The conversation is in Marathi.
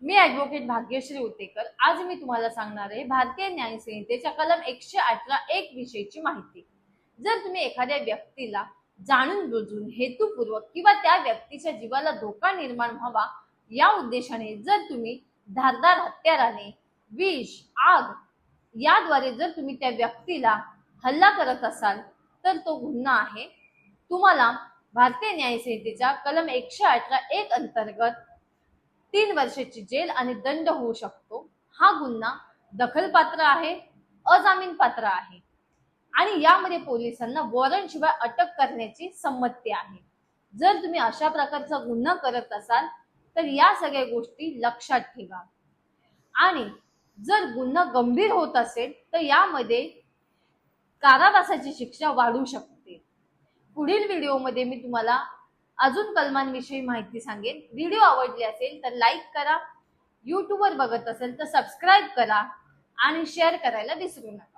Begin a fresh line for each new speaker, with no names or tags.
मी ॲडव्होकेट भाग्यश्री उतेकर। आज मी तुम्हाला सांगणार आहे भारतीय न्याय संहितेच्या कलम 118(1) विषयीची माहिती। जर तुम्ही एखाद्या व्यक्तीला जाणून बुजून हेतुपूर्वक किंवा त्या व्यक्तीच्या जीवाला धोका निर्माण व्हावा या उद्देशाने जर तुम्ही धारदार हत्याराने, विष, आग याद्वारे जर तुम्ही त्या व्यक्तीला हल्ला करत असाल तर तो गुन्हा आहे। तुम्हाला भारतीय न्याय संहितेच्या कलम 118(1) अंतर्गत 3 वर्षाची जेल आणि दंड होऊ शकतो। हा गुन्हा दखलपात्र आहे, अजामीन पात्र आहे आणि यामध्ये पोलिसांना वॉरंट शिवाय अटक करण्याची संमती आहे। जर तुम्ही अशा प्रकारचा गुन्हा करत असाल तर या सगळ्या गोष्टी लक्षात ठेवा आणि जर गुन्हा गंभीर होत असेल तर यामध्ये कारावासाची शिक्षा वाढू शकते। पुढील व्हिडिओमध्ये मी तुम्हाला अजून कलमांविषयी माहिती सांगेन। व्हिडिओ आवडले असेल तर लाईक करा, यूट्यूबवर बघत असेल तर सबस्क्राईब करा आणि शेअर करायला विसरू नका।